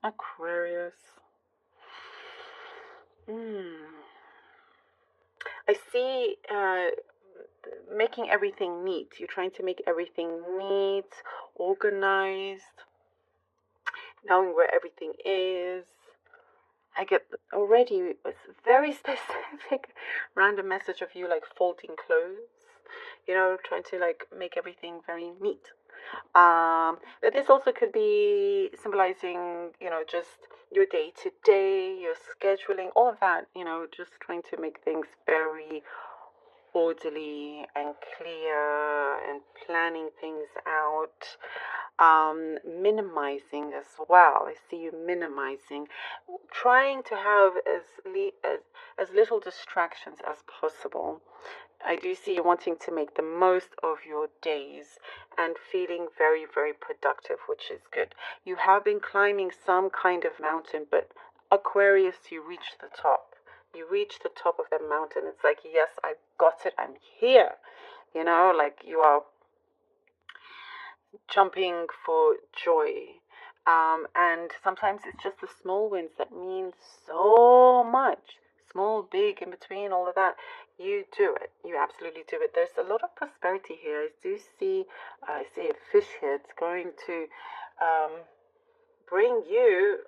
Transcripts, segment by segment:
Aquarius. I see making everything neat. You're trying to make everything neat, organized, knowing where everything is. I get already a very specific random message of you like folding clothes, trying to like make everything very neat. But this also could be symbolizing, just your day to day, your scheduling, all of that, just trying to make things very orderly and clear and planning things out. Minimizing as well. I see you minimizing, trying to have as little distractions as possible. I do see you wanting to make the most of your days and feeling very, very productive, which is good. You have been climbing some kind of mountain, but Aquarius, you reach the top. You reach the top of that mountain. It's like, yes, I've got it. I'm here. Like you are jumping for joy. And sometimes it's just the small wins that mean so much. Small, big, in between, all of that. You do it. You absolutely do it. There's a lot of prosperity here. I see a fish here. It's going to bring you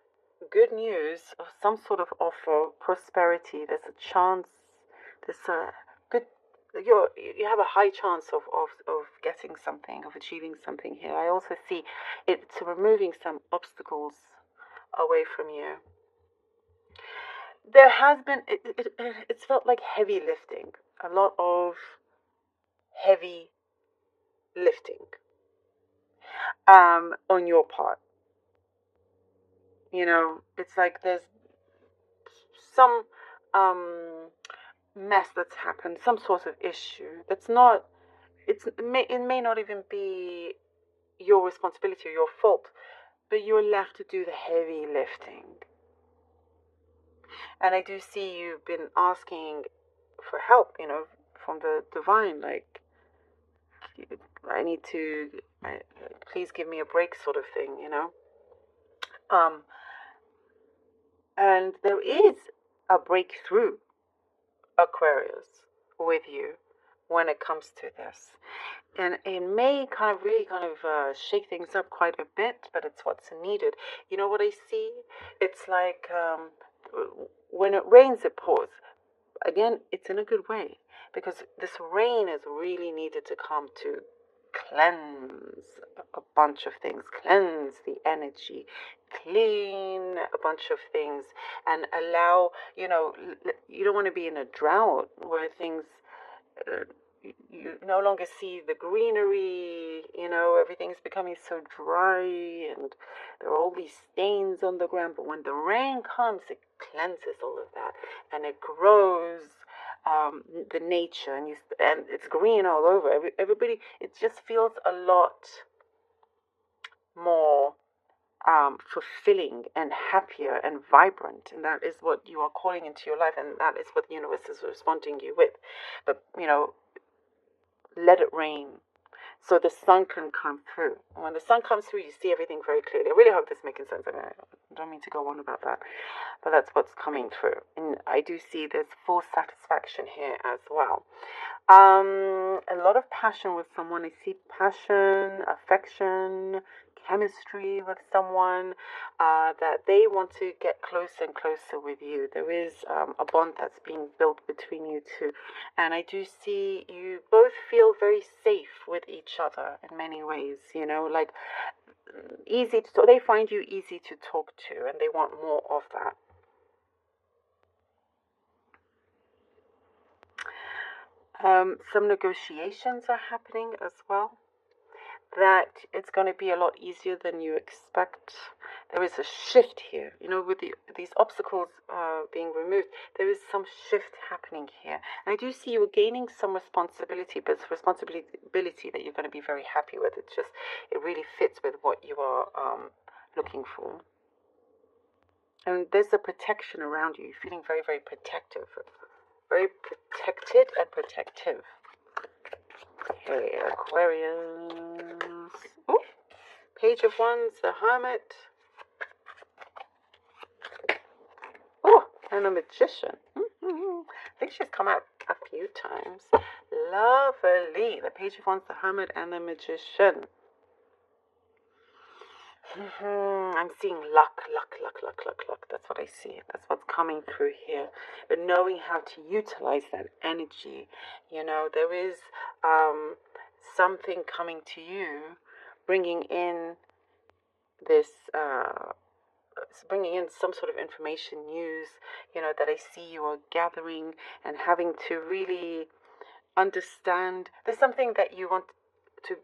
good news of some sort of offer, prosperity. There's a chance. There's a good. You have a high chance of getting something, of achieving something here. I also see it's removing some obstacles away from you. There has been it's felt like heavy lifting, a lot of heavy lifting on your part. It's like there's some mess that's happened, some sort of issue that's not. It may not even be your responsibility or your fault, but you're left to do the heavy lifting. And I do see you've been asking for help, from the divine, like, I need to, please give me a break, sort of thing, Um, and there is a breakthrough, Aquarius, with you when it comes to this. And it may really shake things up quite a bit, but it's what's needed. You know what I see? It's like when it rains, it pours. Again, it's in a good way because this rain is really needed to come to cleanse a bunch of things, cleanse the energy, clean a bunch of things, and allow, you don't want to be in a drought where things. You no longer see the greenery, everything's becoming so dry and there are all these stains on the ground. But when the rain comes, it cleanses all of that and it grows the nature and it's green all over. Everybody, it just feels a lot more fulfilling and happier and vibrant, and that is what you are calling into your life, and that is what the universe is responding you with. But let it rain so the sun can come through. And when the sun comes through, you see everything very clearly. I really hope this is making sense. I don't mean to go on about that, but that's what's coming through. And I do see there's full satisfaction here as well. A lot of passion with someone. I see passion, affection, chemistry with someone, that they want to get closer and closer with you. There is a bond that's being built between you two. And I do see you both feel very safe with each other in many ways, like easy to talk. They find you easy to talk to and they want more of that. Some negotiations are happening as well. That it's going to be a lot easier than you expect. There is a shift here, with these obstacles being removed. There is some shift happening here. And I do see you gaining some responsibility, but it's responsibility that you're going to be very happy with. It really fits with what you are looking for. And there's a protection around you. You're feeling very, very protective. Very protected and protective. Okay, Aquarius. Ooh. Page of Wands, the Hermit. Oh, and a Magician. I think she's come out a few times. Lovely. The Page of Wands, the Hermit, and the Magician. I'm seeing luck. That's what I see. That's what's coming through here. But knowing how to utilize that energy, there is something coming to you, bringing in this, bringing in some sort of information, news, that I see you are gathering and having to really understand. There's something that you want to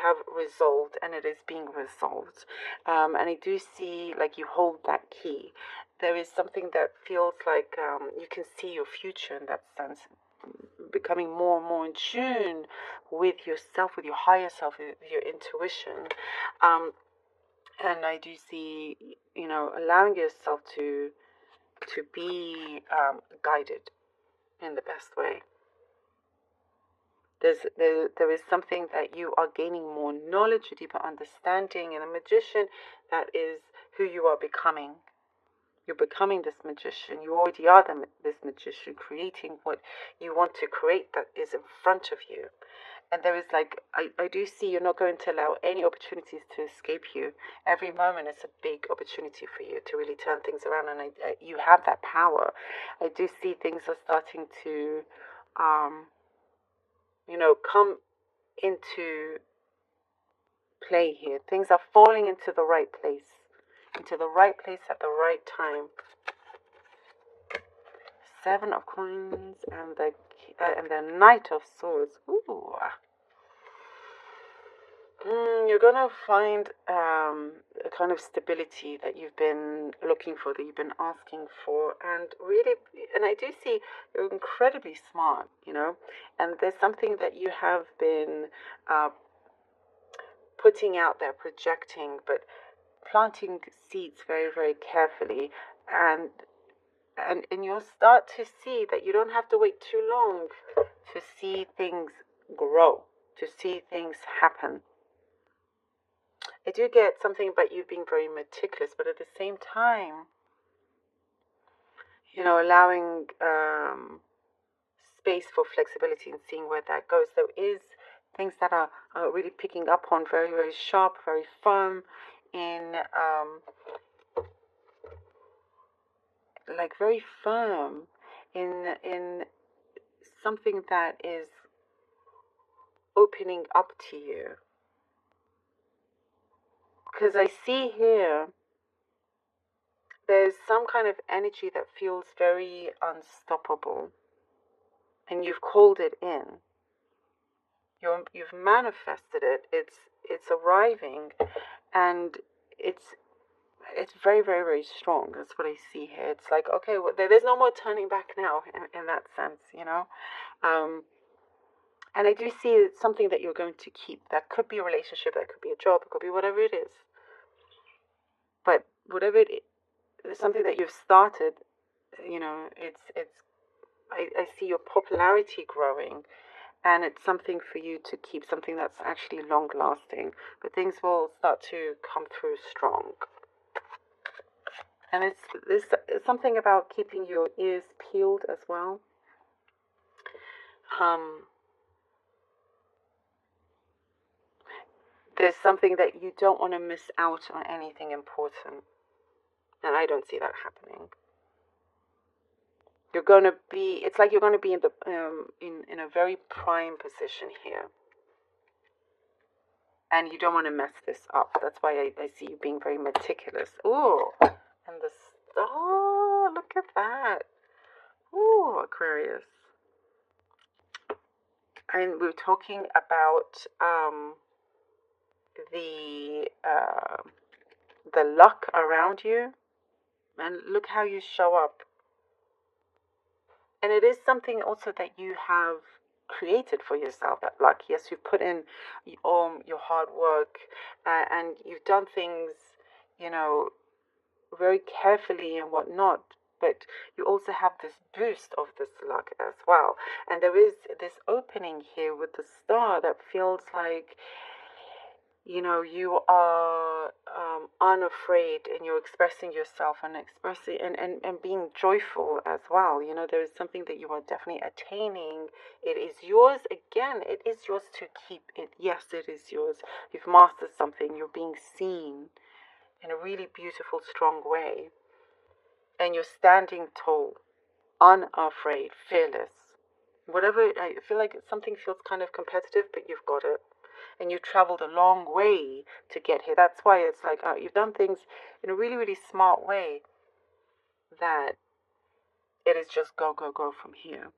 have resolved, and it is being resolved. And I do see like you hold that key. There is something that feels like you can see your future in that sense, becoming more and more in tune with yourself, with your higher self, with your intuition. And I do see, allowing yourself to be guided in the best way. There is something that you are gaining more knowledge, a deeper understanding, and a magician, that is who you are becoming. You're becoming this magician. You already are this magician, creating what you want to create that is in front of you. And there is I do see you're not going to allow any opportunities to escape you. Every moment is a big opportunity for you to really turn things around, and you have that power. I do see things are starting to come into play here. Things are falling into the right place at the right time. 7 of Coins and the Knight of Swords. Ooh. You're gonna find a kind of stability that you've been looking for, that you've been asking for, and I do see you're incredibly smart, and there's something that you have been putting out there, projecting, but planting seeds very, very carefully, and you'll start to see that you don't have to wait too long to see things grow, to see things happen. I do get something about you being very meticulous, but at the same time, allowing space for flexibility and seeing where that goes. There is things that are really picking up on, very, very sharp, very firm, very firm in something that is opening up to you. Because I see here, there's some kind of energy that feels very unstoppable, and you've called it in. You've manifested it. It's arriving, and it's very, very, very strong. That's what I see here. It's like, okay, well, there's no more turning back now in that sense, and I do see it's something that you're going to keep. That could be a relationship, that could be a job, it could be whatever it is. But whatever it is, something that you've started, I see your popularity growing, and it's something for you to keep, something that's actually long lasting. But things will start to come through strong. And there's something about keeping your ears peeled as well. There's something that you don't want to miss out on anything important. And I don't see that happening. It's like you're going to be in the in a very prime position here. And you don't want to mess this up. That's why I see you being very meticulous. Ooh, and the star, look at that. Ooh, Aquarius. And we're talking about the luck around you, and look how you show up. And it is something also that you have created for yourself, that luck. Yes, you've put in your hard work, and you've done things, very carefully and whatnot. But you also have this boost of this luck as well. And there is this opening here with the star that feels like, you are unafraid, and you're expressing yourself and expressing and being joyful as well. You know, there is something that you are definitely attaining. It is yours. Again, it is yours to keep it. Yes, it is yours. You've mastered something. You're being seen in a really beautiful, strong way. And you're standing tall, unafraid, fearless. Whatever, I feel like something feels kind of competitive, but you've got it. And you traveled a long way to get here. That's why it's like you've done things in a really, really smart way, that it is just go, go, go from here.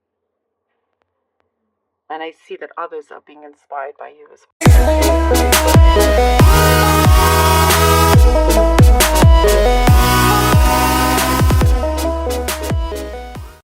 And I see that others are being inspired by you as well.